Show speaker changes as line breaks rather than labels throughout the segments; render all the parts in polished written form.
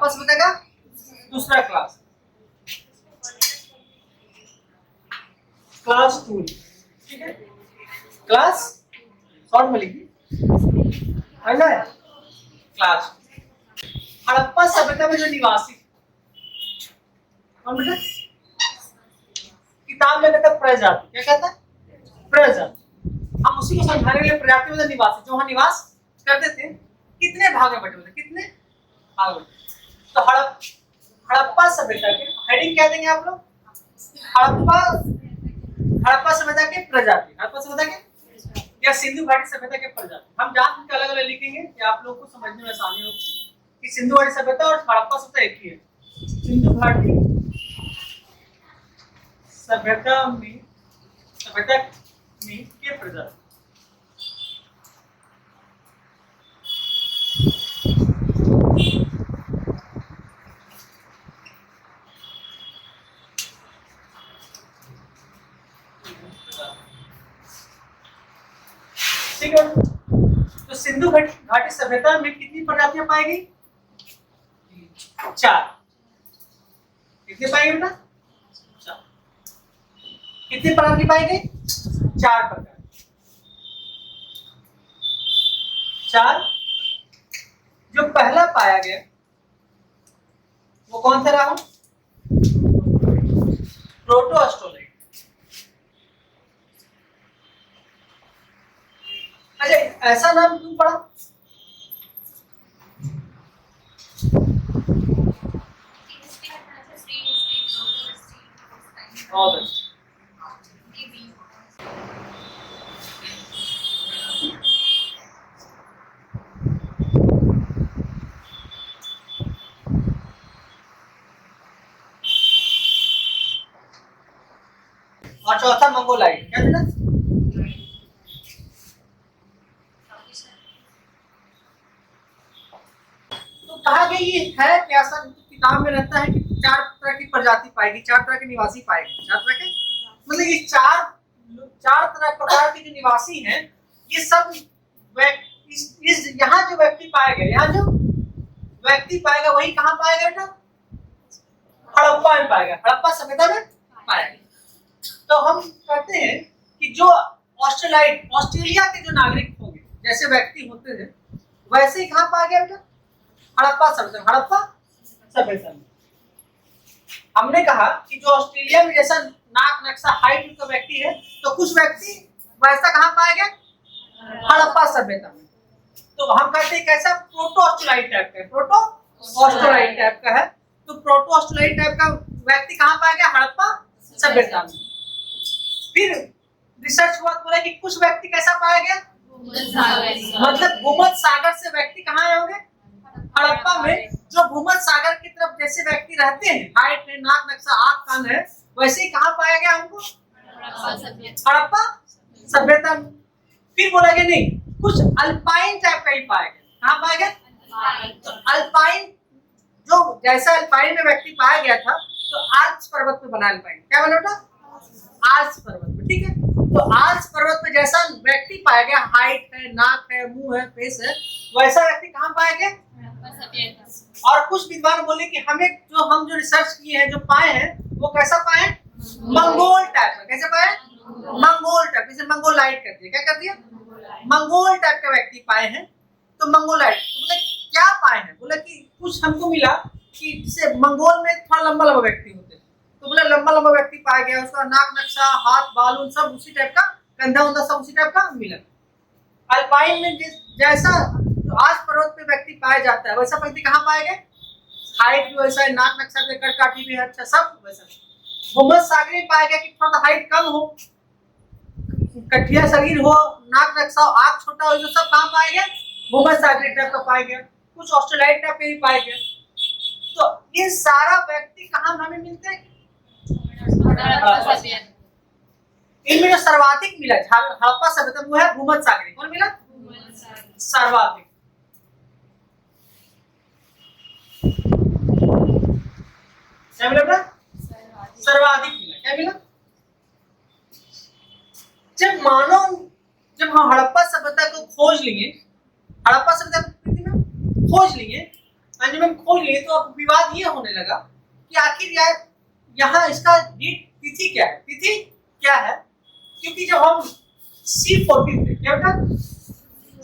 हड़प्पा सभ्यता का दूसरा क्लास, क्लास 2, ठीक है, क्लास शॉर्ट में लिखिए, क्लास। हड़प्पा सभ्यता में जो निवासी, कौन बेटा? किताब में कहता है प्रजाति, क्या कहता है? प्रजाति। हम उसी को समझाने के लिए प्रजाति मतलब निवासी, जो वहां निवास करते थे, कितने भाग में बटे हुए थे, कितने भाग में? तो हड़प्पा सभ्यता के हेडिंग क्या देंगे आप लोग? हड़प्पा सभ्यता के प्रजाति, हड़प्पा सभ्यता के या सिंधु घाटी सभ्यता के प्रजाति। हम जान के अलग अलग लिखेंगे कि आप लोगों को समझने में आसानी हो कि सिंधु घाटी सभ्यता और हड़प्पा सभ्यता एक ही है। सिंधु घाटी सभ्यता में के प्रजाति। ठीक है, तो सिंधु घाटी सभ्यता में कितनी प्रजातियां पाई गई? 4। कितनी पाई गई बेटा? 4। कितनी प्रकार की पाई गई? 4 प्रकार। 4। जो पहला पाया गया वो कौन सा रहा? प्रोटोस्टोलाइट। अच्छा, ऐसा नाम क्यों पड़ा? और चौथा मंगोलाइट, क्या बेटा? तो कहा गया ये है कि ऐसा किताब में रहता है कि 4 तरह की प्रजाति पाएगी, 4 तरह के निवासी पाएगी, 4 तरह के, मतलब ये 4 प्रकार के जो निवासी हैं, ये सब इस यहाँ जो व्यक्ति पाएगा, यहाँ जो व्यक्ति पाएगा वही कहाँ पाएगा बेटा? हड़प्पा में पाएगा, हड़प्पा सभ्यता में पाएगा। तो हम कहते हैं कि जो ऑस्ट्रेलिया के जो नागरिक होंगे, जैसे व्यक्ति होते हैं, वैसे ही कहाँ पाया गया बेटा? हड़प्पा सभ्यता, हड़प्पा सभ्यता में। हमने कहा कि जो ऑस्ट्रेलिया में जैसा नाक नक्शा हाइट का व्यक्ति है, तो कुछ व्यक्ति वैसा कहाँ पाया गया? हड़प्पा सभ्यता में। तो हम कहते हैं कैसा? प्रोटो ऑस्ट्रेलाइट टाइप का, प्रोटो ऑस्ट्रेलाइट टाइप का है। तो प्रोटो ऑस्ट्रेलाइट टाइप का व्यक्ति कहाँ पाया गया? हड़प्पा सभ्यता में। फिर रिसर्च हुआ, बोला कि कुछ व्यक्ति कैसा पाया गया? मतलब भूमध्य सागर से व्यक्ति कहाँ आए होंगे? हड़प्पा में। जो भूमध्य सागर की तरफ जैसे व्यक्ति रहते हैं, हाइट है, नाक नक्शा, आँख कान है, वैसे ही कहाँ पाया गया हमको? हड़प्पा सभ्यता में। फिर बोला गया नहीं, कुछ अल्पाइन टाइप का ही पाया गया। कहाँ पाया गया? तो अल्पाइन, जो जैसा अल्पाइन में व्यक्ति पाया गया था, तो आल्प्स पर्वत पे बना अल्पाइन। क्या बना बेटा? आल्प्स पर्वत पे, ठीक है। तो आल्प्स पर्वत पे जैसा व्यक्ति पाया गया, हाइट है, नाक है, मुंह है, फेस है, वैसा व्यक्ति कहाँ पाया गया? और कुछ विद्वान बोले कि हम जो रिसर्च किए हैं, जो पाए हैं, वो कैसा पाए? मंगोल टाइप का। कैसे पाए? मंगोल टाइप, जैसे मंगोलाइट कर दिया। क्या कर दिया? मंगोल टाइप का व्यक्ति पाए हैं, तो मंगोलाइट। तो बोले क्या पाए हैं? बोले कि कुछ हमको मिला कि जैसे मंगोल में थोड़ा लंबा लंबा व्यक्ति होते हैं, तो बोले लंबा लंबा व्यक्ति पाया गया, उसका नाक नक्शा, हाथ बाल सब उसी टाइप का, कंधा उंधा सब उसी टाइप का मिला। अल्पाइन में जैसा आल्प्स पर्वत पे व्यक्ति पाया जाता है, वैसा व्यक्ति कहाँ पाया गया? हाइट भी वैसा है, नाक नक्शा भी, कदकाठी भी है, अच्छा सब वैसा। भूमध्य सागर में पाया गया कि थोड़ा हाइट कम हो, कठिया शरीर हो, नाक नक्शा, आँख छोटा हो, जो सब कहाँ पाया गया? भूमध्य सागरीय टाइप का पाया गया। कुछ ऑस्ट्रेलाइट टाइप के भी पाए गए। तो ये सारा व्यक्ति कहाँ हमें मिलते हैं? इनमें जो सर्वाधिक मिला हड़प्पा सभ्यता वो है भूमध्य सागरीय। कौन मिला? सर्वाधिक। क्या मिला बेटा? सर्वाधिक मिला। क्या मिला? जब हम हड़प्पा सभ्यता को खोज लिए, हड़प्पा सभ्यता को खोज लिए, जब हम खोल लिए तो अब विवाद ये होने लगा कि आखिर यार यहाँ इसका तिथि क्या है, तिथि क्या है, क्योंकि जब हम C14 थे, क्या बेटा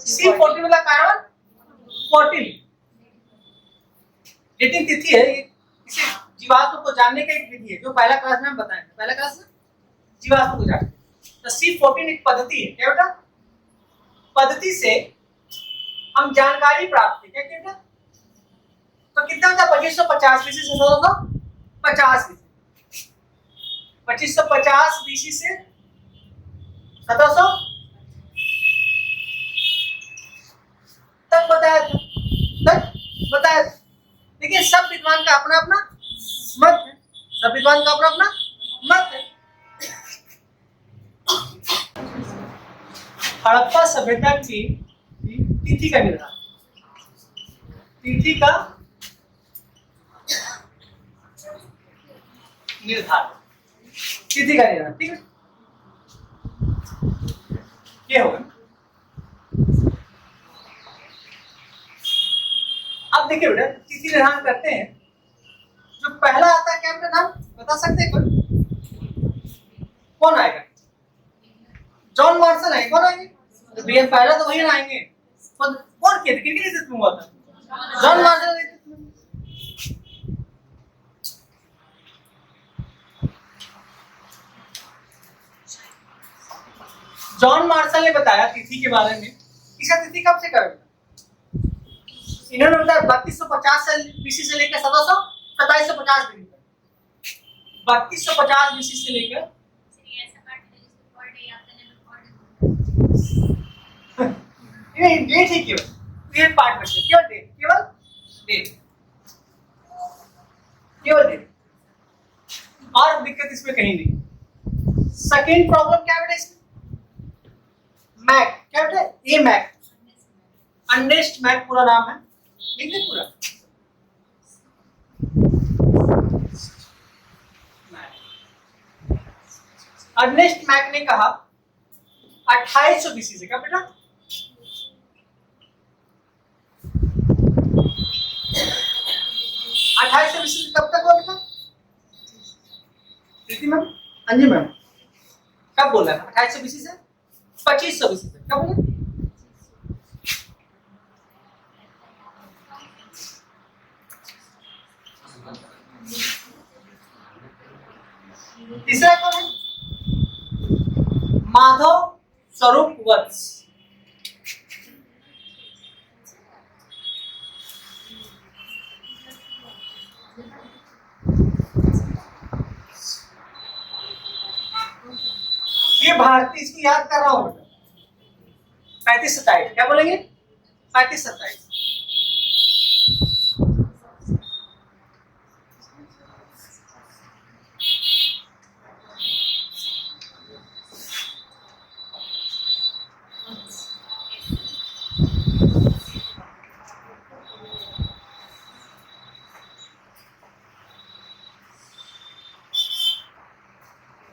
C14 वाला कार्बन 14 डेटिंग तिथि है, इसे जीवाश्म को जानने का एक विधि है जो पहला क्लास में हम बताए थे, पहला क्लास में जीवाश्म को जानते हैं। तो C14 एक पद्धति है, क्या बेटा पद्धति से हम जानकारी प्राप्त की, क्या बेटा तो कितना होता है 2550 बीसी से 1750 बीसी, 2550 बीसी से 1700 तक बताया था, देखिए सब विद्वान का अपना अपना मत है, सब विद्वान का अपना अपना मत है। हड़प्पा सभ्यता की तिथि का निर्धारण, तिथि का निर्धारण, तिथि का निर्धारण, ठीक है ये होगा। अब देखिए बेटा तिथि निर्धारण करते हैं, जो पहला आता है क्या बेटा नाम बता सकते हैं कोई, कौन आएगा, जॉन मार्शल आएंगे, कौन आएंगे भैया पहला तो वही ना आएंगे, कौन किया था किनके नेतृत्व में हुआ था, जॉन मार्शल नेतृत्व। जॉन मार्शल ने बताया तिथि के बारे में, इसका तिथि कब से करेगा, इन्होंने बताया 3250 से बीसी से लेकर 2750 बीसी तक, 3250 बीसी से लेकर डेट ही केवल पार्ट बचे, केवल डेट, केवल डेट और दिक्कत इसमें कहीं नहीं। सेकेंड प्रॉब्लम क्या बेटा इसमें, मैक, क्या बेटा ए मैक, अर्नेस्ट मैक पूरा नाम है, लिख दे पूरा अर्नेस्ट मैक ने कहा 2800 बीसी से, क्या बेटा 2800 बीसी से कब तक हुआ बेटा प्रीति मैम, हाँ जी मैम कब बोला 2800 बीसी से 2500 बीसी तक, कब बोला तीसरा कौन है, माधव स्वरूप वत्स, ये भारतीय, इसकी याद कर रहा हूं 3527, क्या बोलेंगे 3527,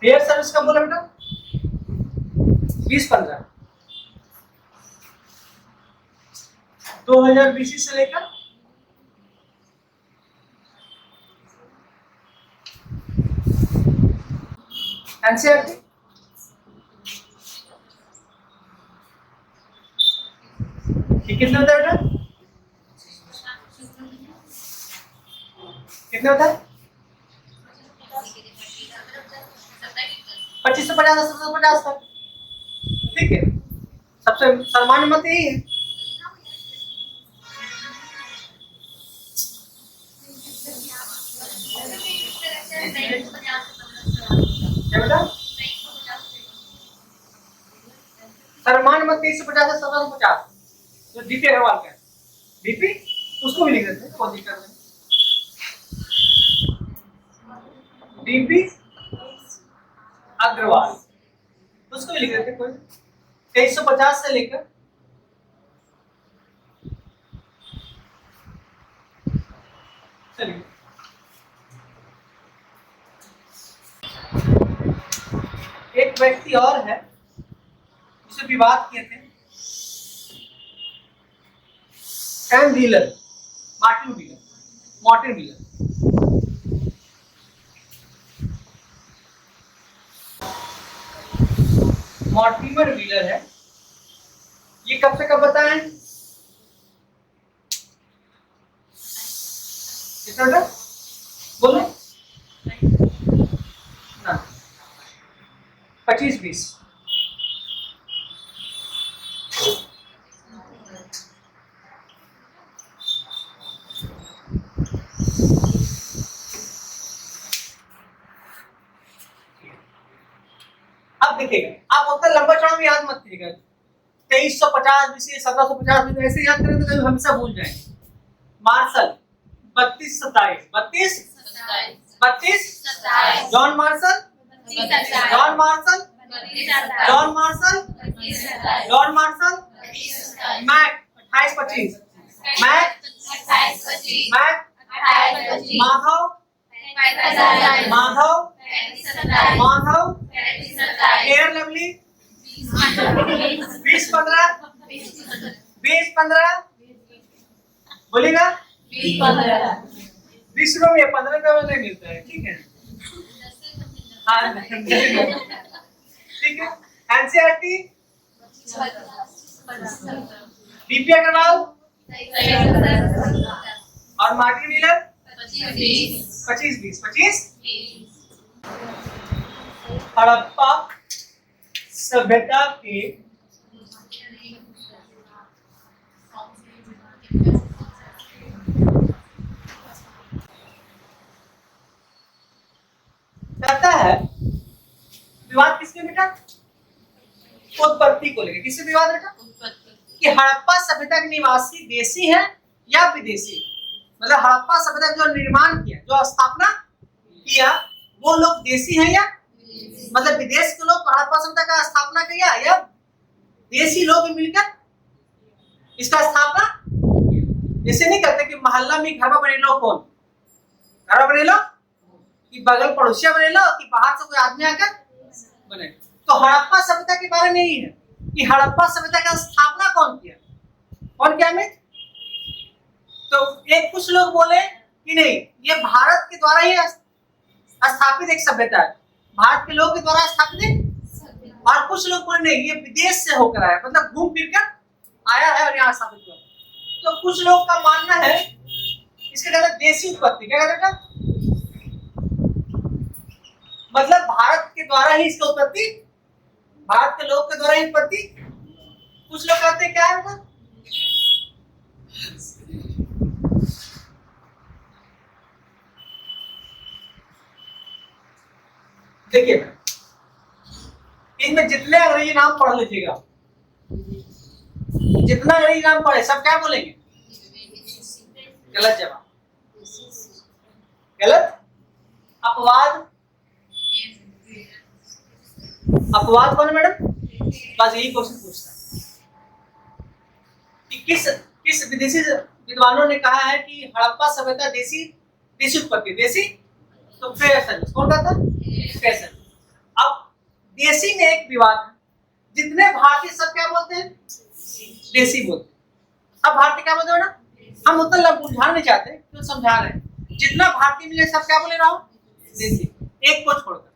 एयर सर्विस कब बोला बेटा 2015, 2000 बीसी से लेकर एनसीईआरटी कितने होता है बेटा, कितने होता है 2550 से 1750 तक, ठीक है सबसे सामान्य मत यही है। क्या बेटा सामान्य मत 2350 से 1750, जो डीपी अग्रवाल का है, डीपी उसको भी लिख देते हैं, कोई दिक्कत नहीं, डीपी अग्रवाल उसको भी लिख देते हैं, कोई 2350 से लेकर चलिए एक व्यक्ति और है जिसे विवाद किए थे, M Wheeler, Martin Wheeler, Mortin Wheeler. Mortimer Wheeler है, ये कब से कब बताएं? कितना बोलो ना, 25-20। अब देखिएगा, आप उतना लंबा चौड़ा में याद मत करिएगा, 2350 बीसी 1750 बीसी ऐसे याद करेंगे तो हमेशा भूल जाएंगे। Marshall 32-27, 32 John Marshall, John Marshall, John Marshall, John Marshall, Mac 28-25, Mac, Mac, Madhav, Madhav, Madhav, air lovely 20-15, 20-15 बोलेगा, 20 रुपये में 15 रुपये में नहीं मिलता है, ठीक है। हाँ ठीक है। एनसीईआरटी, डीपी अग्रवाल और मार्टिन व्हीलर 25-20। हड़प्पा सभ्यता के कहता है विवाद किसके बेटा? उत्पत्ति को लेकर। किससे विवाद बेटा? कि हड़प्पा सभ्यता के निवासी देसी है या विदेशी, मतलब हड़प्पा सभ्यता जो निर्माण किया, जो स्थापना किया, वो लोग देसी हैं या मतलब विदेश के लोग हड़प्पा सभ्यता का स्थापना किया या देसी लोग मिलकर इसका स्थापना? जैसे नहीं कहते कि मोहल्ला में घर बने लो, कौन घर बने लो कि बगल पड़ोसिया बने लो कि बाहर से कोई आदमी आकर बने। तो हड़प्पा सभ्यता के बारे में यही है कि हड़प्पा सभ्यता का स्थापना कौन किया, कौन किया अमित? तो एक कुछ लोग बोले कि नहीं, ये भारत के द्वारा ही स्थापित एक सभ्यता है, भारत के लोगों के द्वारा स्थापित है। और कुछ लोग बोले नहीं, ये विदेश से होकर आया, मतलब घूम फिर कर आया है और यहाँ स्थापित हुआ। तो कुछ लोग का मानना है इसके कहते देसी उत्पत्ति। क्या कहते हैं? मतलब भारत के द्वारा ही इसकी उत्पत्ति, भारत के लोग के द्वारा ही उत्पत्ति। कुछ लोग कहते हैं क्या है मतलब देखिए, इनमें जितने अंग्रेजी नाम पढ़ लीजिएगा, जितना अंग्रेजी नाम पढ़े सब क्या बोलेंगे? गलत जवाब, गलत। अपवाद, अपवाद कौन है मैडम? बस यही क्वेश्चन पूछता है कि किस विदेशी विद्वानों ने कहा है कि हड़प्पा सभ्यता देसी उत्पत्ति, देसी। तो फेयरसन कौन कहता है? फेयरसन। अब देसी में एक विवाद है, जितने भारतीय सब क्या बोलते हैं? देसी बोलते हैं। अब भारतीय क्या बोलते हो ना, हम उतना बुझाना नहीं चाहते तो समझा रहे हैं। जितना भारतीय मिले सब क्या बोले रहा हूं? देसी। एक को छोड़कर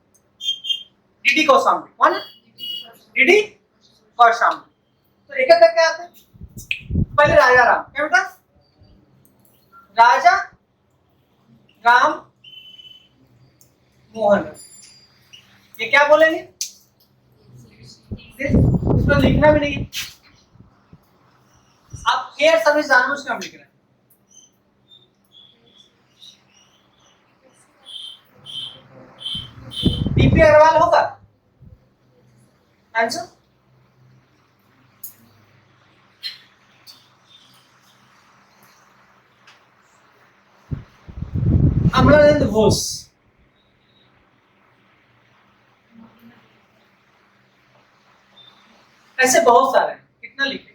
डीडी कौशाम्बी, कौन है? डीडी कौशाम्बी। तो एक करके आते हैं। पहले राजा राम, क्या बेटा? राजा राम मोहन, ये क्या बोलेंगे? इसमें लिखना भी नहीं है, आप केयर सर्विस जानबूझ के हम लिख रहे हैं। डीपी अग्रवाल होगा आंसर? अमरानंद घोष, ऐसे बहुत सारे हैं, कितना लिखेंगे?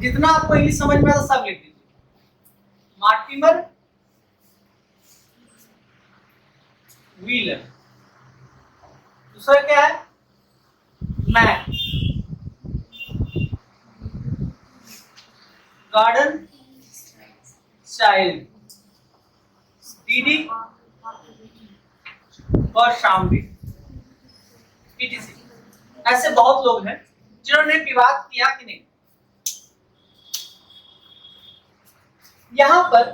जितना आपको इंग्लिश समझ में आता सब लिख दीजिए। मार्टिमर व्हीलर, दूसरा क्या है? मैक, गार्डन चाइल्ड, दीदी और शामली, पीटीसी। ऐसे बहुत लोग हैं जिन्होंने विवाद किया कि नहीं। यहां पर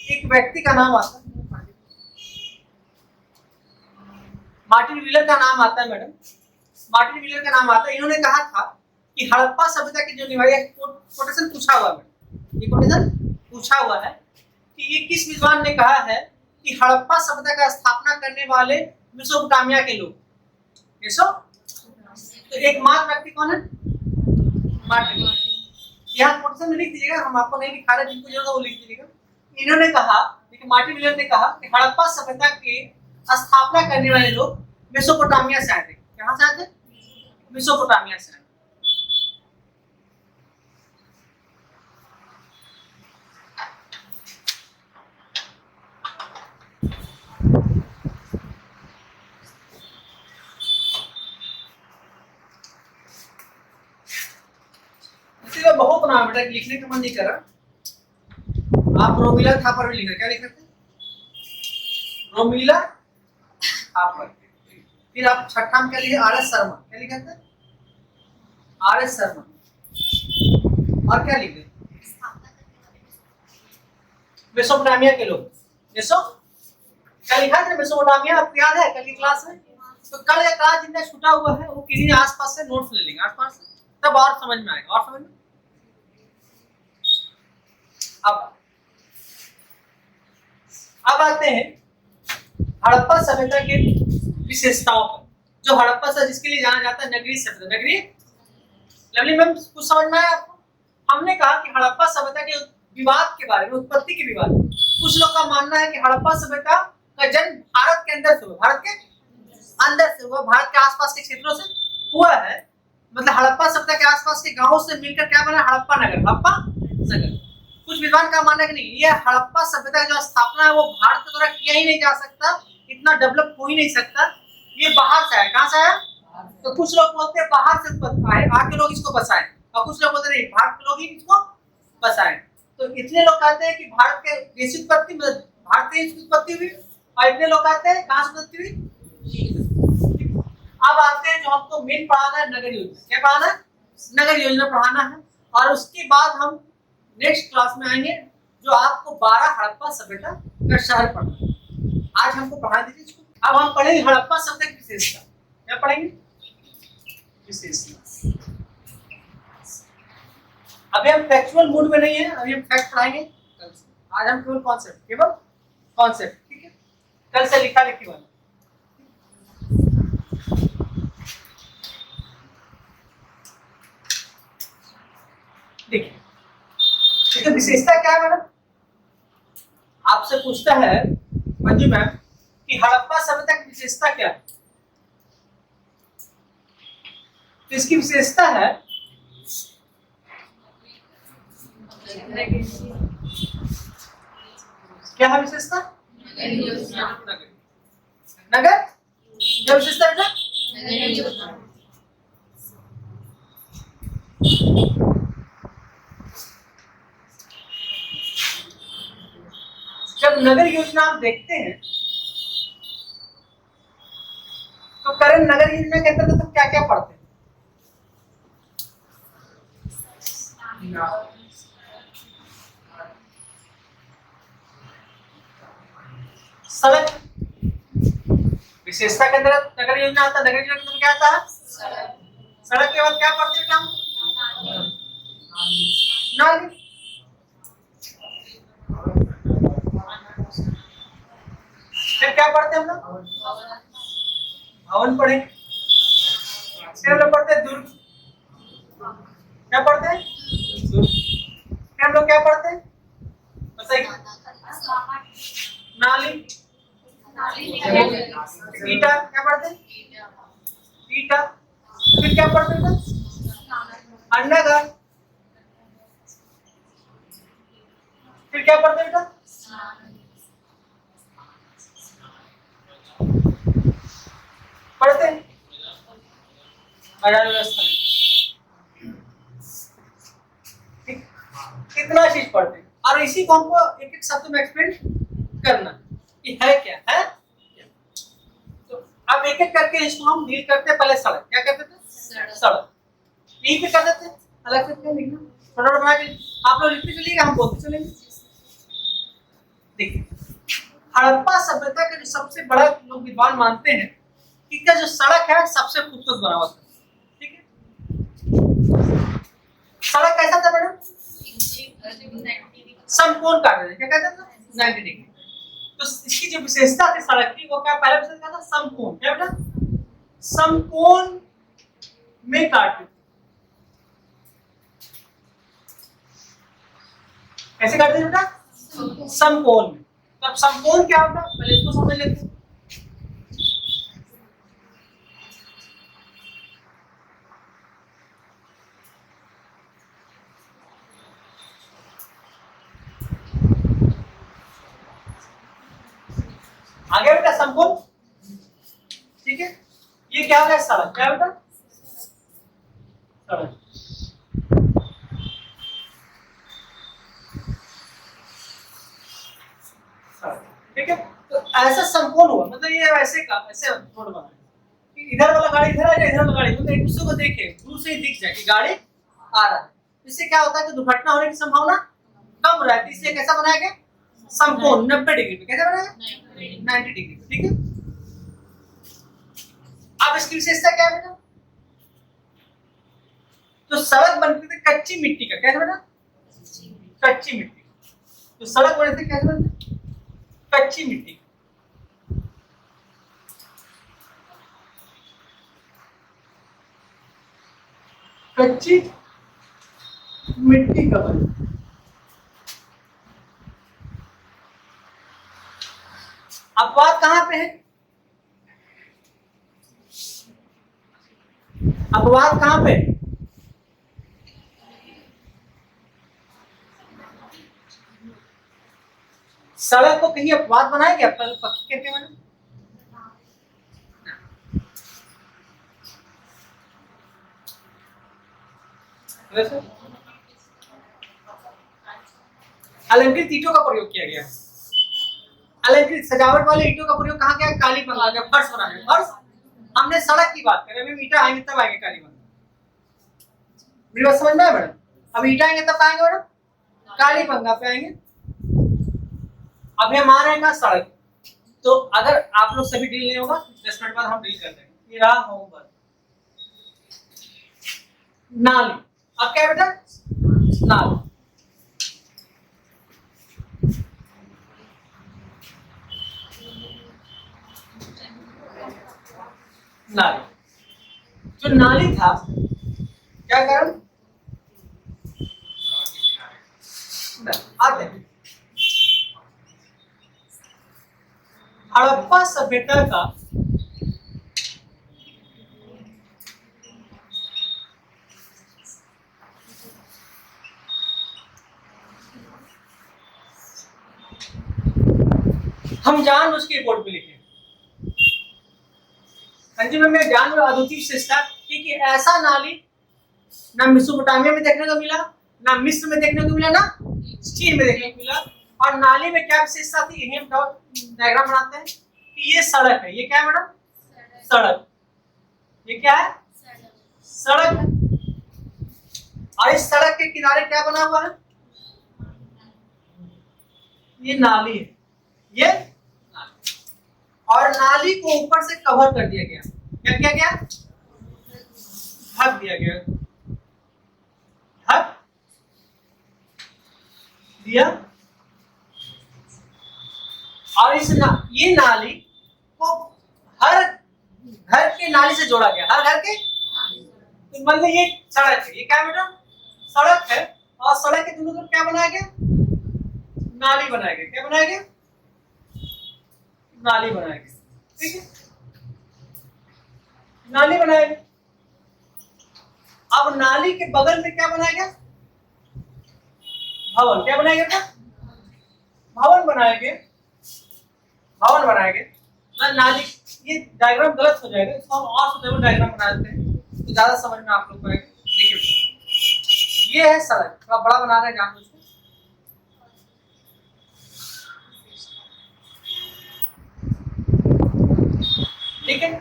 एक व्यक्ति का नाम आता है, मार्टिन व्हीलर का नाम आता है मैडम, मार्टिन व्हीलर का नाम आता है। इन्होंने कहा था कि हड़प्पा सभ्यता की जो निवासी, कोटेशन पूछा हुआ है, ये कोटेशन पूछा हुआ है कि ये किस विद्वान ने कहा है कि हड़प्पा सभ्यता का स्थापना करने वाले मेसोपोटामिया के लोग, तो एकमात्र व्यक्ति कौन है? मार्टिन। यहाँ कोटेशन में लिख दीजिएगा, हम आपको नहीं लिखा रहे, जिनको जरूरत है वो लिख दीजिएगा। इन्होंने कहा, मार्टिन व्हीलर ने कहा कि हड़प्पा सभ्यता की स्थापना करने वाले लोग मेसोपोटामिया से आए थे। कहां से आए थे? मेसोपोटामिया से आए। बहुत नाम बेटा लिखने का मन नहीं कर रहा। आप रोमिला थापर भी लिख रहे, क्या लिख रहे थे? रोमिला थापर। फिर आप छठा में क्या लिखे? R S Sharma. क्या लिखे थे? R S Sharma. और क्या लिखे? मेसोपोटामिया के लोग। क्या लिखा था मेसोपोटामिया? आपको याद है कल की क्लास में? तो कल का क्लास जितना छूटा हुआ है वो किसी आसपास से नोट्स ले लेंगे, आसपास से, तब और समझ में आएगा। और समझ में अब आते हैं हड़प्पा सभ्यता के विशेषताओं पर। जो हड़प्पा सभ्यता जिसके लिए जाना जाता है नगरीय सभ्यता। नगरीय लवली मैम कुछ समझ में आया आपको? हमने कहा कि हड़प्पा सभ्यता के विवाद के बारे में, उत्पत्ति के विवाद। कुछ लोग का मानना है कि हड़प्पा सभ्यता का जन्म भारत के अंदर से हुआ, भारत के अंदर से हुआ, भारत के आसपास के क्षेत्रों से हुआ है। मतलब हड़प्पा सभ्यता के आसपास के गांवों से मिलकर क्या बना? हड़प्पा नगर। हड़प्पा नगर। कुछ विद्वान का मानना है कि नहीं, ये हड़प्पा सभ्यता की जो स्थापना है वो भारत के द्वारा किया ही नहीं जा सकता, इतना डेवलप हो ही नहीं सकता, ये बाहर से आया। कहां से आया? तो कुछ लोग बोलते हैं बाहर से आए, आके लोग इसको बसाए, और कुछ लोग बोलते नहीं भारत के लोग ही इसको बसाए। तो इतने लोग कहते हैं कि भारत के देशी उत्पत्ति, भारत से उत्पत्ति हुई, और इतने लोग कहते हैं कहां से उत्पत्ति हुई। अब आते हैं जो हमको मेन पढ़ाना है, नगर योजना। क्या पढ़ाना है? नगर योजना पढ़ाना है। और उसके बाद हम नेक्स्ट क्लास में आएंगे जो आपको 12 हड़प्पा सभ्यता का शहर पढ़ना है। आज हमको पढ़ा दीजिए इसको। अब हम पढ़ेंगे हड़प्पा सभ्यता की विशेषता। क्या पढ़ेंगे? विशेषता। अभी हम फैक्चुअल मूड में नहीं है, अभी हम फैक्ट पढ़ाएंगे कल से। आज हम केवल कॉन्सेप्ट, केवल कॉन्सेप्ट, ठीक है? कल से लिखा लिखी वाला। देखिए तो विशेषता क्या है मैडम? आपसे पूछता है मंजू मैम कि हड़प्पा सभ्यता की विशेषता क्या है? तो इसकी विशेषता है क्या है? विशेषता नगर। क्या विशेषता है? जब नगर योजना आप देखते हैं तो करंट नगर योजना के अंदर तो क्या क्या पढ़ते हैं? सड़क। विशेषता के अंदर नगर योजना आता है। नगर योजना के अंदर क्या आता है? सड़क के बाद क्या पढ़ते हैं हम? नाली। फिर क्या पढ़ते हैं हम लोग? भवन पढ़े। फिर हम लोग पढ़ते हैं दुर्ग। क्या पढ़ते हैं? फिर हम लोग क्या पढ़ते हैं? बताइए। नाली। ईटा। क्या पढ़ते हैं? ईटा। फिर क्या पढ़ते हैं? अंडाघर। फिर क्या पढ़ते हैं? पढ़ते हैं बाजार व्यवस्था। कितना चीज पढ़ते हैं? और इसी को हमको एक एक शब्द में एक्सप्लेन करना कि है क्या है। तो अब एक एक करके इसको हम डील करते हैं। पहले सड़क, क्या कहते थे? सड़क। यहीं पे कर देते हैं, अलग से क्या लिखना, फटाफट बना के आप लोग लिखते चलिएगा, हम बोलते चलेंगे। देखिए, हड़प्पा सभ्यता का जो सबसे बड़ा लोग विद्वान मानते हैं कि क्या जो सड़क है सबसे खूबसूरत बना हुआ था। ठीक है, सड़क कैसा था मैडम? समकोण काट रहे, क्या कहते थे? 90 डिग्री। तो इसकी जो विशेषता थी सड़क की, वो क्या पहले विशेषता था? समकोण। क्या बेटा? समकोण में काटते। कैसे काटते हैं बेटा? समकोण में। तो अब समकोण क्या होता है पहले इसको समझ लेते हैं। आगे बेटा समकोण, ठीक है। ये क्या होगा? सड़क। क्या बेटा? सड़क। ठीक है, तो ऐसा समकोण हुआ, मतलब ये ऐसे का ऐसे रोड बना कि इधर वाला गाड़ी इधर आ जाए, इधर वाला गाड़ी, मतलब एक दूसरे को देखे दूर से ही दिख जाए कि गाड़ी आ रहा है। इससे क्या होता है कि दुर्घटना होने की संभावना कम रहती है। इसलिए कैसा बनाया गया? समकोण 90 डिग्री पे। कैसे बनाया? 90 डिग्री पे। ठीक है, अब इसकी विशेषता क्या है बेटा? तो सड़क बनती थी कच्ची मिट्टी का। कैसे बेटा? कच्ची मिट्टी। तो सड़क बनती थी कैसे बनती? कच्ची मिट्टी। कच्ची मिट्टी का बना। अपवाद कहां पे है? अपवाद कहां पे? सड़क को कहीं अपवाद बनाया गया पक्की करके मैंने? अलंकृत ईंटों का प्रयोग किया गया। अलंकृत सजावट वाले ईंटों का प्रयोग कहाँ किया? काली बंगा का फर्श बनाने। फर्श, हमने सड़क की बात करें, अभी ईंटा आएंगे तब आएंगे काली बंगा। मेरी बात समझ में आया मैडम? अब ईंटा आएंगे तब आएंगे मैडम काली बंगा पे आएंगे। अभी हम आ रहे हैं सड़क। तो अगर आप लोग सभी डील नहीं होगा 10 मिनट बाद हम डील कर देंगे। ये रहा होमवर्क। नाली, अब क्या बेटा? नाली। नाली, जो नाली था क्या कारण? आते हैं हड़प्पा सभ्यता का हम जानबूझ के बोर्ड पे लिखे। हाँ जी मैम, जानबूझ अद्वितीय विशेषता, क्योंकि ऐसा नाली ना मेसोपोटामिया में देखने को मिला, ना मिस्र में देखने को मिला, ना चीन में देखने को मिला। और नाली में क्या विशेषता थी? यही हम डायग्राम बनाते हैं कि ये सड़क है। ये क्या है मैडम? सड़क। ये क्या है? सड़क है। और इस सड़क के किनारे क्या बना हुआ है? ये नाली है। ये नाली। और नाली को ऊपर से कवर कर दिया गया। क्या किया गया? ढक दिया गया। ढक दिया। और ये नाली को हर घर के नाली से जोड़ा गया। हर घर के, तो मतलब ये सड़क है। ये क्या बेटा? सड़क है। और सड़क के दोनों तरफ क्या बनाया गया? नाली बनाया गया। क्या बनाया गया? नाली बनाया गया। ठीक है, नाली बनाया गया। अब नाली के बगल में क्या बनाया गया? भवन। क्या बनाया गया? भवन बनाया गया। भवन बनाया गया। नाली, ये डायग्राम गलत हो जाएगा, इसको हम और सुटेबल डायग्राम बना देते हैं तो ज्यादा समझ में आप लोग को आएगा। देखिए, ये है सड़क, थोड़ा बड़ा बना रहे हैं जानबूझ के। ठीक है,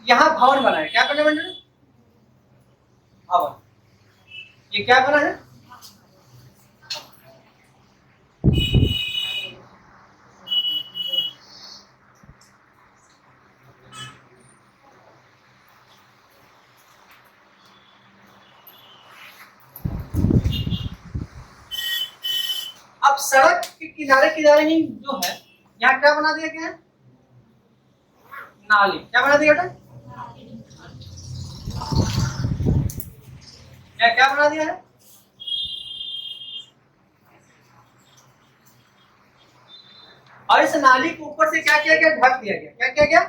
यहाँ भवन बना है, क्या बना है भवन, ये क्या बना है अब सड़क के किनारे किनारे ही जो है यहाँ क्या बना दिया गया है, नाली, क्या बना दिया बेटा, क्या बना दिया है, और इस नाली को ऊपर से क्या किया गया, ढक दिया गया, क्या किया गया,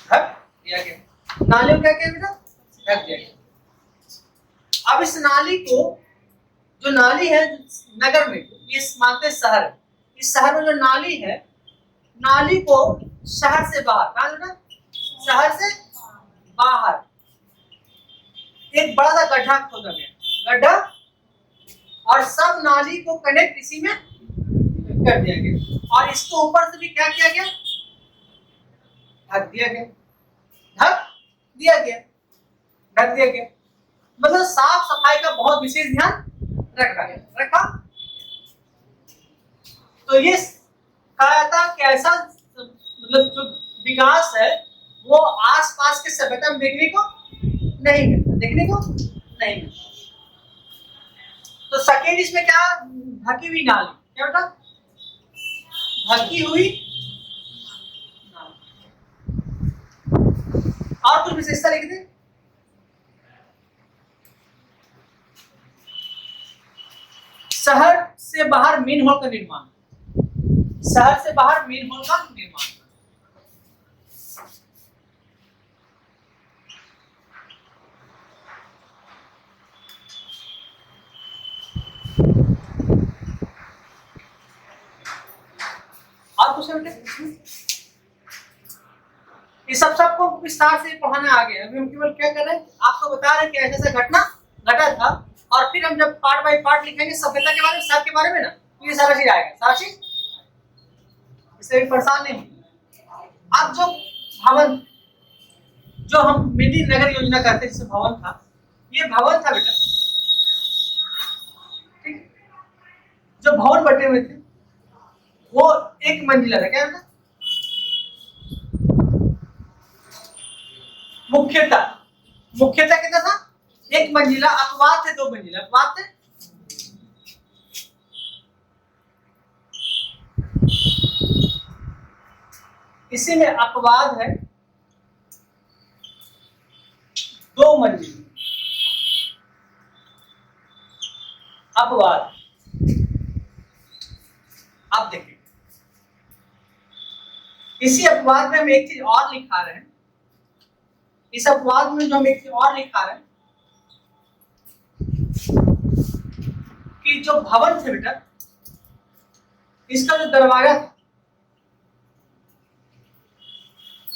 ढक दिया गया, नाली को क्या किया बेटा, ढक दिया गया। अब इस नाली को, जो नाली है नगर में, ये मानते शहर, इस शहर में जो नाली है, नाली को शहर से बाहर, कहा बेटा, शहर से बाहर एक बड़ा सा गड्ढा खोदा गया, गड्ढा, और सब नाली को कनेक्ट इसी में कर दिया गया, और इसको ऊपर से भी क्या किया गया, ढक दिया गया, ढक दिया गया, ढक दिया गया, मतलब साफ सफाई का बहुत विशेष ध्यान रखा। तो ये कहा था कि ऐसा मतलब जो विकास है वो आसपास के सभ्यता में देखने को नहीं मिलता, तो सकेज इसमें क्या, ढकी हुई नाली, क्या बेटा, ढकी हुई नाली। और कुछ विशेषता लिख दे, शहर से बाहर मेन हॉल का निर्माण, शहर से बाहर मेन हॉल का निर्माण, और कुछ ये सबको विस्तार से पढ़ाना आ गया। अभी हम केवल क्या कर रहे हैं, आपको बता रहे हैं कि ऐसा घटना घटा था, और फिर हम जब पार्ट बाय पार्ट लिखेंगे सभ्यता के बारे में, सब के बारे में ना, तो ये सारा चीज आएगा, सारा चीज, इससे भी परेशान नहीं होंगे। अब जो भवन, जो हम मिनी नगर योजना करते हैं, जिससे भवन था, ये भवन था बेटा, ठीक, जो भवन बटे हुए थे वो एक मंजिला था, क्या बेटा, मुख्यतः कितना था, एक मंजिला, अपवाद थे 2 मंजिला, अपवाद थे, इसी में अपवाद है 2 मंजिल, अपवाद। अब देखिए, इसी अपवाद में हम एक चीज और लिखा रहे हैं, इस अपवाद में जो हम एक चीज और लिखा रहे हैं कि जो भवन थे बेटा, इसका जो दरवाजा था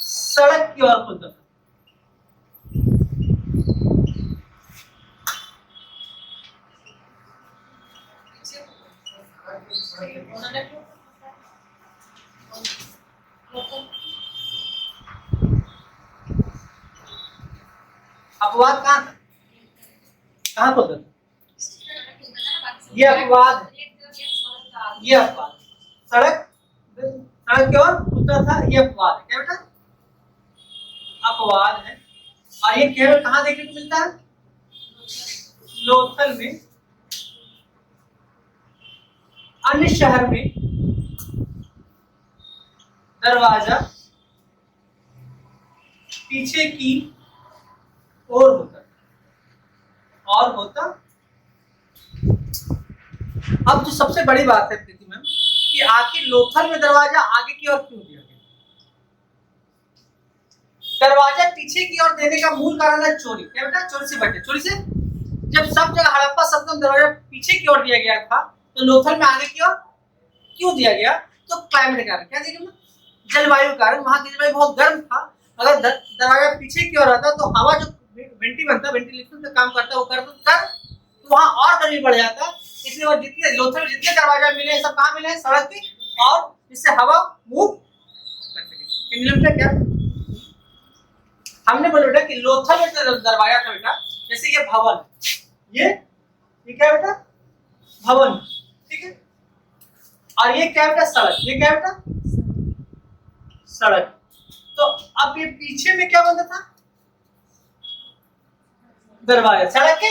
सड़क की ओर खुलता था, अपवाद कहाँ था, कहाँ खुलता था, ये अपवाद, ये अपवाद, सड़क की ओर खुलता था, ये अपवाद है, क्या बेटा, अपवाद है। और ये केवल कहाँ देखने को मिलता है, लोथल में, अन्य शहर में दरवाजा पीछे की ओर होता, और होता। अब जो सबसे बड़ी बात है प्रीति मैम, कि आखिर लोथल में दरवाजा आगे की ओर क्यों दिया गया, दरवाजा पीछे की ओर देने का मूल कारण है चोरी, क्या बेटा, चोरी से बचे, चोरी से, जब सब जगह हड़प्पा सब दरवाजा पीछे की ओर दिया गया था, तो लोथल में आगे की ओर क्यों दिया गया, तो क्लाइमेट कारण, क्या देखिए, जलवायु कारण, वहां की जलवायु बहुत गर्म था, अगर दरवाजा पीछे की ओर आता तो हवा जो वेंटी बनता, वेंटिलेशन का काम करता, वो कर तो वहां और गर्मी बढ़ जाता, इसलिए वो जितने लोथल में जितने दरवाजा मिले सब कहाँ मिले, सड़क की, और जिससे हवा मूव कर सके। किलोमीटर क्या हमने बोला बेटा कि लोथल में जो दरवाजा था बेटा, जैसे ये भवन, ये क्या बेटा, भवन, ठीक है, और ये क्या बेटा, सड़क, ये क्या बेटा, सड़क। तो अब ये पीछे में क्या बनता था, दरवाजा, सड़क के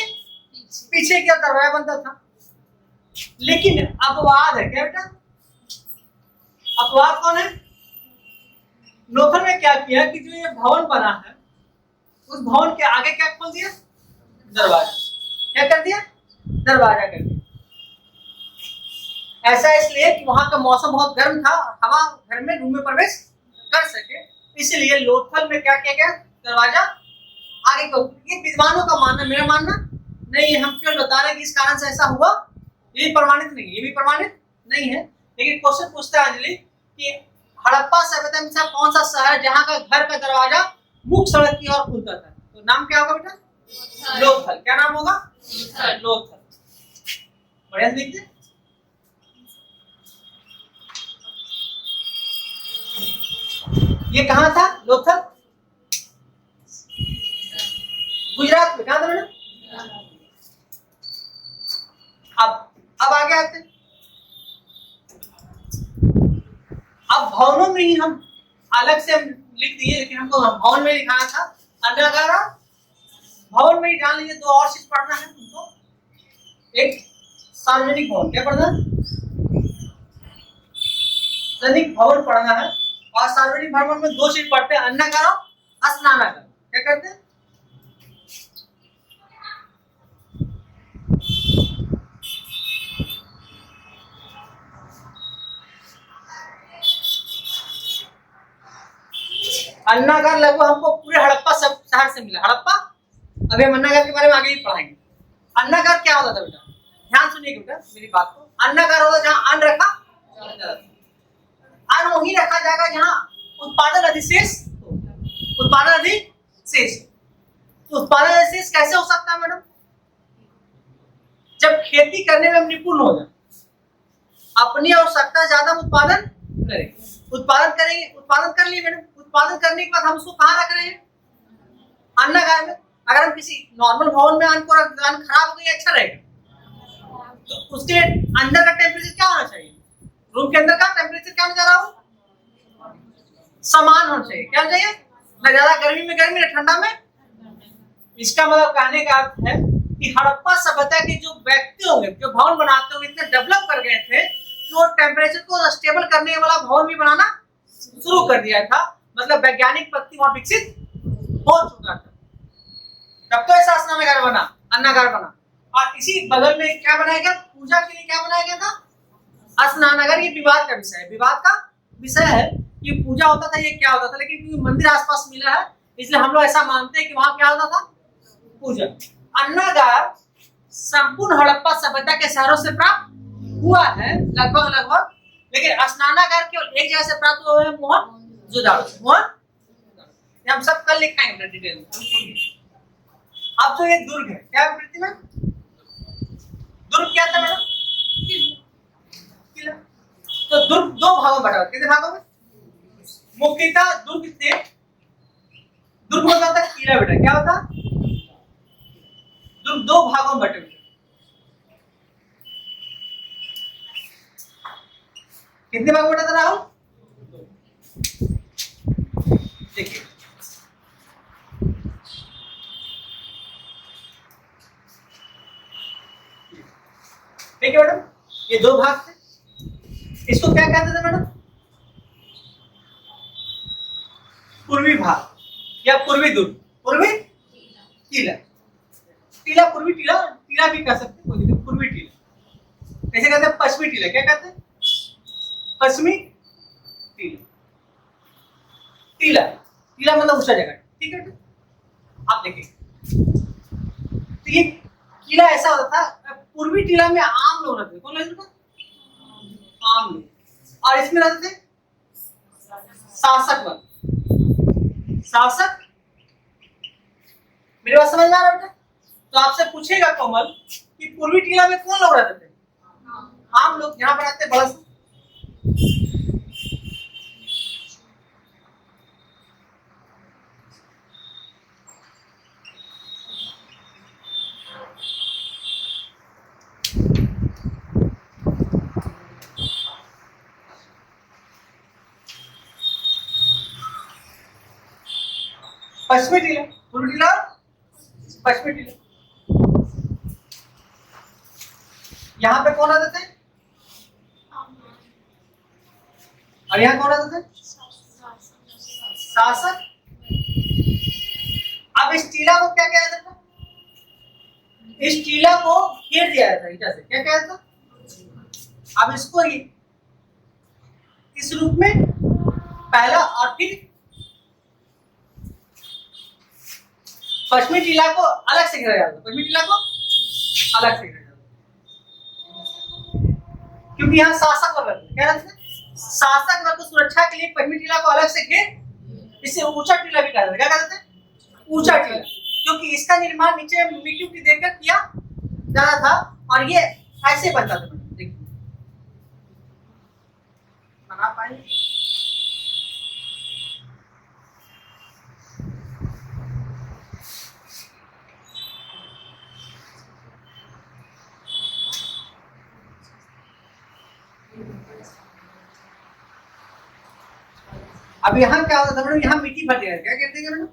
पीछे क्या दरवाजा बनता था। लेकिन अपवाद है क्या बेटा, अपवाद कौन है, लोथल में क्या किया कि जो ये भवन बना है उस भवन के आगे क्या खोल दिया, दरवाजा, क्या कर दिया, दरवाजा कर दिया। ऐसा इसलिए कि वहां का मौसम बहुत गर्म था, हवा घर में रूम में प्रवेश कर सके, इसलिए लोथल में क्या किया गया, दरवाजा आगे को। ये विद्वानों का मानना, मेरा मानना नहीं है, हम क्यों बता रहे हैं कि इस कारण से ऐसा हुआ, ये भी प्रमाणित नहीं है, ये भी प्रमाणित नहीं है। लेकिन क्वेश्चन पूछता है अंजलि कि हड़प्पा सभ्यता में से कौन सा शहर जहां का घर का दरवाजा मुख्य सड़क की ओर खुलता था, तो नाम क्या होगा बेटा, लोथल। क्या नाम होगा, लोथल। बढ़िया देखते, ये कहां था, लोथल, गुजरात में, कहां था बेटा। अब आगे आते हैं, अब भवनों में ही हम अलग से हम लिख दिए, लेकिन हमको भवन में लिखाना था, अन्नागार भवन में ही जान लीजिए। दो और चीज पढ़ना है तुमको, एक सार्वजनिक भवन, क्या पढ़ना है, सार्वजनिक भवन पढ़ना है, और सार्वजनिक भवन में दो चीज पढ़ते हैं, अन्नागार और स्नानागार। क्या करते हैं, अन्नागार लगभग हमको पूरे हड़प्पा सब शहर से मिला, हड़प्पा। अभी हम अन्नागार के बारे में आगे ही पढ़ाएंगे। अन्नागार क्या होता था बेटा, ध्यान सुनिए बेटा मेरी बात को। अन्नागार होता जहां अन्न रखा, अन्न वहीं रखा जाएगा जहां उत्पादन अधिशेष, उत्पादन अधिशेष। तो उत्पादन अधिशेष कैसे हो सकता है मैडम, जब खेती करने में हम निपुण हो जाए, अपनी आवश्यकता ज्यादा उत्पादन करें, उत्पादन करेंगे, उत्पादन कर लिए मैडम, उत्पादन करने के बाद हम उसको कहाँ रख रहे हैं, अन्नागार में। अगर हम किसी नॉर्मल भवन में अन्न को रख, अन्न खराब हो गया, अच्छा रहेगा, तो उसके अंदर का टेम्परेचर क्या होना चाहिए, रूम के अंदर का टेम्परेचर क्या होना जा रहा हो, समान होना चाहिए। क्या होना चाहिए, न ज्यादा गर्मी में गर्मी, न ठंडा में। इसका मतलब कहने का अर्थ है कि हड़प्पा सभ्यता के जो व्यक्ति होंगे, जो भवन बनाते होंगे, इतने डेवलप कर गए थे कि वो टेम्परेचर को स्टेबल करने वाला भवन भी बनाना शुरू कर दिया था। मतलब वैज्ञानिक पद्धति वहां विकसित हो चुका था, तब तो ऐसा स्नानागार बना, अन्नागार बना। और इसी बगल में क्या बनाया गया, पूजा के लिए क्या बनाया गया था, स्नानागार। ये विवाद का विषय है, विवाद का विषय है कि पूजा होता था, ये क्या होता था, लेकिन क्योंकि मंदिर आसपास मिला है इसलिए हम लोग ऐसा मानते हैं कि वहां क्या होता था, पूजा। अन्नागार संपूर्ण हड़प्पा सभ्यता के शहरों से प्राप्त हुआ है लगभग, लेकिन स्नानागार केवल एक जगह से प्राप्त हुआ है, मोहनजोदड़ो से। हम सब कल लिखाएंगे डिटेल में। अब तो ये दुर्ग है, क्या है प्रतिमा, दुर्ग क्या था मैडम, किला। तो दुर्ग दो भागों में बटा, कितने भागों में, मुख्यतः दुर्ग से, दुर्ग होता था किला बेटा, क्या होता, दुर्ग दो भागों में बटे हुए। कितने भाग बटा था राहुल, देखिए ठीक है मैडम, ये दो भाग थे। इसको क्या कहते थे मैडम, पूर्वी भाग या पूर्वी दुर्ग, पूर्वी टीला, टीला पूर्वी टीला, टीला भी कह सकते हैं, कोई दिक्कत, पूर्वी टीला। ऐसे कहते हैं पश्चिमी टीला, क्या कहते हैं, पश्चिमी टीला, टीला, टीला मतलब ऊंचा जगह, ठीक है। आप देखिए तो ये किला ऐसा होता था, पूर्वी टीला में आम लोग रहते थे, कौन रहते थे, आम लोग, और इसमें रहते थे शासक वर्ग, शासक। मेरी बात समझ में आ रहा है बेटा, तो आपसे पूछेगा कोमल कि पूर्वी टीला में कौन लोग रहते थे? आम लोग। यहाँ पर आते बड़ा सा पश्चिमी टीला, पूर्वी टीला, पश्चिमी टीला। यहाँ पे कौन रहते थे? और यहाँ कौन रहते थे? शासक। अब इस टीला को क्या कहते थे? इस टीला को घेर दिया जाता है ईटा से। क्या कहते था? अब इसको इस रूप में पहला और फिर पश्चिमी टीला को अलग से घेरा जाता है। पश्चिमी टीला को अलग से घेरा जाता है क्योंकि यहाँ शासक वर्ग रहते हैं। क्या रहते हैं? शासक वर्ग को सुरक्षा के लिए पश्चिमी टीला को अलग से घेर, इसे ऊंचा टीला भी कहते हैं। क्या कहते हैं? ऊंचा टीला, क्योंकि इसका निर्माण नीचे मिट्टी उट्टी देकर किया जाता था और ये ऐसे बनता था। देखिए बना पाएंगे? अब यहाँ क्या होता था मैडम? यहाँ मिट्टी भर दिया। क्या कहते हैं मैडम?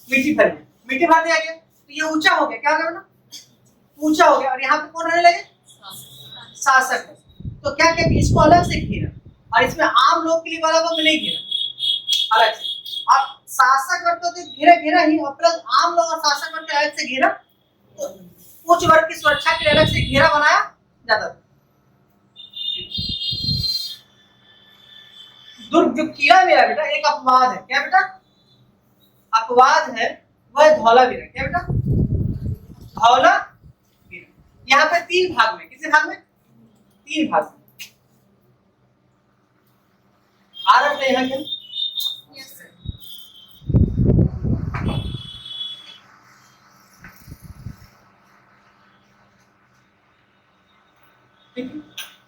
मिट्टी भर दिया। मिट्टी भर दिया गया तो ये ऊंचा हो गया। क्या हो गया मैडम? ऊंचा हो गया। और यहाँ पे कौन रहने लगे? शासक। तो क्या कहते हैं? इसको अलग से घेरा और इसमें आम लोग के लिए वाला वर्ग नहीं घेरा, अलग से। अब शासक वर्ग तो घेरा घेरा ही और प्लस आम लोग और शासक वर्ग के अलग से घेरा, तो उच्च वर्ग की सुरक्षा के लिए अलग से घेरा बनाया जाता था। दुर्ग जो किला मेरा बेटा एक अपवाद है। क्या बेटा? अपवाद है, वह धौलावीरा। क्या बेटा? धौलावीरा। यहाँ पे 3 भाग में, कितने भाग में? 3 भाग में। आ रहा है यहाँ क्या?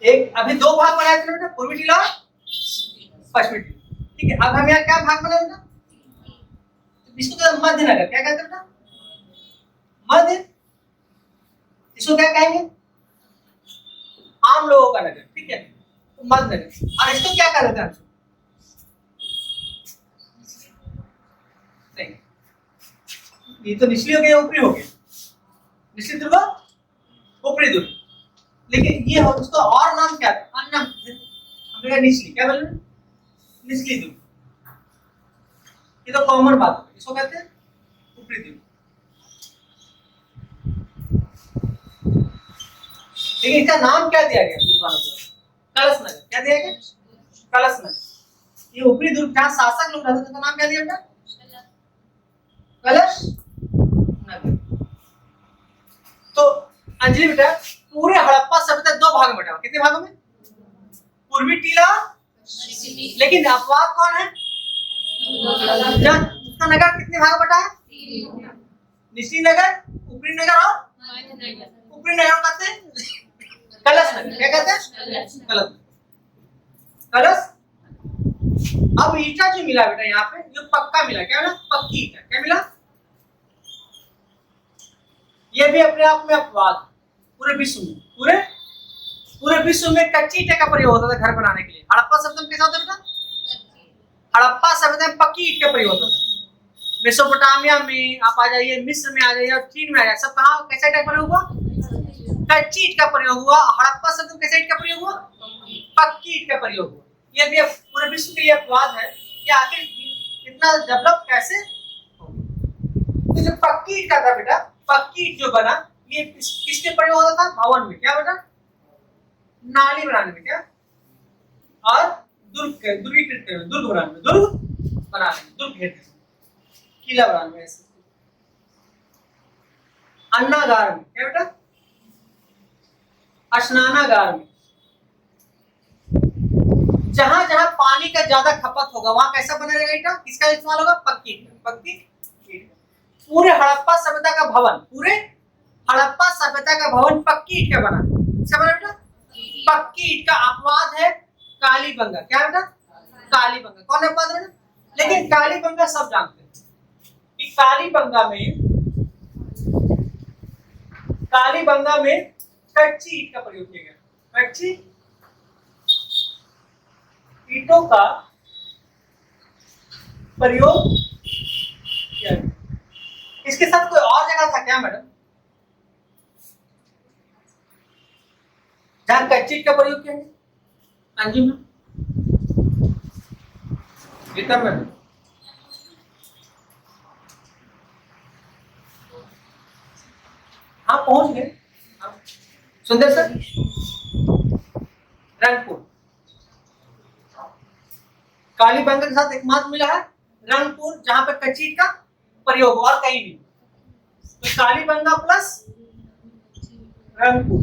एक अभी 2 भाग बनाए थे बेटा, पूर्वी टीला और पश्चिमी टीला। ठीक है, अब हम यहाँ क्या भाग बनाए बेटा? इसको कहते हैं मध्य नगर। क्या कहते हैं बेटा? मध्य। इसको क्या कहेंगे? आम लोगों का नगर। ठीक है, तो मध्य नगर। और इसको क्या कहते हैं? नहीं, ये तो निचली हो गया, ऊपरी हो गया। निचली दुर्ग, ऊपरी दुर्ग। लेकिन ये हो उसका और नाम क्या था? अन्य हमने निचली। क्या बोले? निचली दुर्ग। ये तो कॉमन बात है। इसको कहते हैं ऊपरी दुर्ग। लेकिन इसका नाम क्या दिया गया? कलश नगर। क्या दिया गया? कलश नगर। ये ऊपरी दुर्ग जहाँ शासक लोग रहते थे, तो नाम क्या दिया बेटा? कलश नगर। तो अंजलि बेटा पूरे हड़प्पा सभ्यता 2 भाग में बटा। कितने भागों में? पूर्वी टीला, लेकिन अपवाद कौन है? उसका नगर कितने भाग बटा है? निचली नगर, ऊपरी नगर और ऊपरी नगर कहते हैं कलश नगर। क्या कहते हैं? कलश। कलश। अब ईटा जो मिला बेटा यहाँ पे, जो पक्का मिला। क्या मिला? पक्की ईटा। क्या मिला? ये भी अपने आप में अपवाद। पूरे विश्व में, पूरे विश्व में कच्ची ईंट का प्रयोग होता था घर बनाने के लिए। हड़प्पा सभ्यता में कैसा होता बेटा? हड़प्पा सभ्यता में पक्की ईंट का प्रयोग होता था। मेसोपोटामिया में आप आ जाइए, मिस्र में आ जाइए और चीन में आ जाइए, सब कहाँ कैसा ईंट का प्रयोग हुआ? कच्ची ईंट का प्रयोग हुआ। हड़प्पा सभ्यता में कैसा ईंट का प्रयोग हुआ? पक्की ईंट का प्रयोग हुआ। यह भी पूरे विश्व के लिए अपवाद है कि आखिर इतना डेवलप कैसे हो। तो जो पक्की ईंट का था बेटा, पक्की ईंट जो बना, ये किसके प्रयोग होता था? भवन में। क्या बेटा? नाली बनाने में। क्या? और दुर्ग बनाने में, दुर्ग घेरने में, किला बनाने में, ऐसे। अन्नागार में। क्या बेटा? स्नानागार में। जहां जहां पानी का ज्यादा खपत होगा वहां कैसा बना रहेगा ईंटा? किसका इस्तेमाल होगा? पक्की ईंट। पक्की ईंट। पूरे हड़प्पा सभ्यता का भवन, पूरे हड़प्पा सभ्यता का भवन पक्की ईंट का बना। क्या बना बेटा? पक्की ईंट का। अपवाद है कालीबंगा। क्या बेटा? कालीबंगा। कौन अपवाद है? लेकिन कालीबंगा सब जानते हैं कि कालीबंगा में कच्ची ईंट का प्रयोग किया गया। कच्ची ईंटों का प्रयोग किया गया। इसके साथ कोई और जगह था क्या मैडम जहां कच्ची ईंट का प्रयोग किया गया? हाँ जी मैम, गीता मैडम। हाँ पहुंच गए। सुंदर सर, रंगपुर। कालीबंगा के साथ एकमात्र मिला है रंगपुर, जहां पे कच्ची ईंट का प्रयोग और कहीं नहीं। तो कालीबंगा प्लस रंगपुर,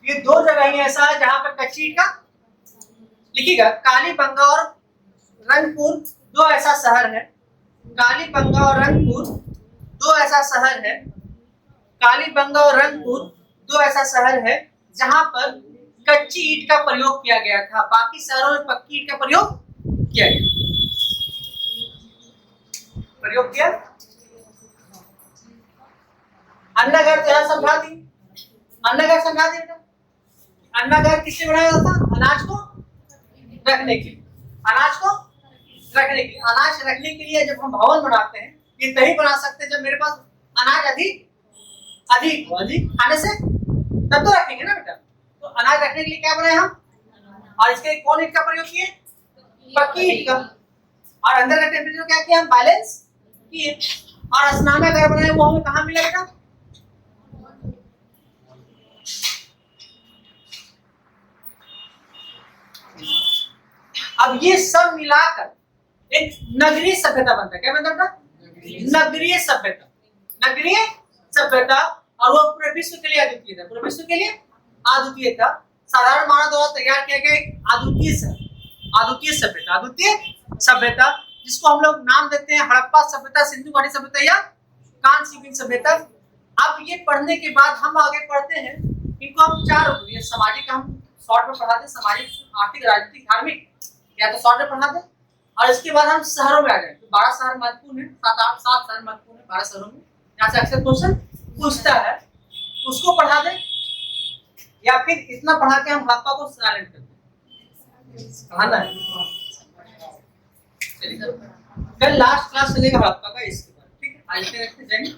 ये दो जगह ही ऐसा है जहां पर कच्ची ईंट का। लिखिएगा, कालीबंगा और रंगपुर दो ऐसा शहर है। कालीबंगा और रंगपुर दो ऐसा शहर है। कालीबंगा और रंगपुर दो ऐसा शहर है जहां पर कच्ची ईंट का प्रयोग किया गया था। बाकी शहरों में पक्की ईंट का प्रयोग किया गया। प्रयोग किया। अन्नागार तो यहां समझा दी। अन्नागार समझा दी बेटा। अन्नागार किससे बनाया जाता? अनाज को रखने के लिए। अनाज को रखने के लिए। अनाज रखने के लिए जब हम भवन बनाते हैं, ये तभी बना सकते हैं जब मेरे पास अनाज अधिक खाने से तब तो रखेंगे ना बेटा। तो अनाज रखने के लिए क्या बनाए हम? और इसके कौन ईंट का प्रयोग किए? पक्की ईंट का। और अंदर का टेम्परेचर क्या किया हम? बैलेंस किए। और स्नानागार बनाए वो हमें कहाँ मिला बेटा? अब ये सब मिलाकर एक नगरीय सभ्यता बनता है। क्या बनता है? नगरीय सभ्यता। नगरीय सभ्यता, और वो पूरे विश्व के लिए अद्वितीय था। पूरे विश्व के लिए अद्वितीय था। साधारण मानव द्वारा तैयार किया गया एक अद्वितीय सभ्यता, जिसको हम लोग नाम देते हैं हड़प्पा सभ्यता, सिंधु घाटी सभ्यता या कांस्य युगीन सभ्यता। अब ये पढ़ने के बाद हम आगे पढ़ते हैं, इनको हम चार, ये सामाजिक हम शॉर्ट में पढ़ा दें, सामाजिक, आर्थिक, राजनीतिक, धार्मिक, या तो शॉर्ट में पढ़ा दें। और इसके बाद हम शहरों में आ जाए। तो 12 शहर महत्वपूर्ण है, 7 शहर महत्वपूर्ण है 12 शहरों में, यहाँ से अक्सर क्वेश्चन पूछता है, उसको पढ़ा दें। या फिर इतना पढ़ा के हम हड़प्पा को साइलेंट कर दें। पढ़ाना है। चलिए, कल लास्ट क्लास चलेगा हड़प्पा का, इसके बाद ठीक है। आज के रखते जाएंगे।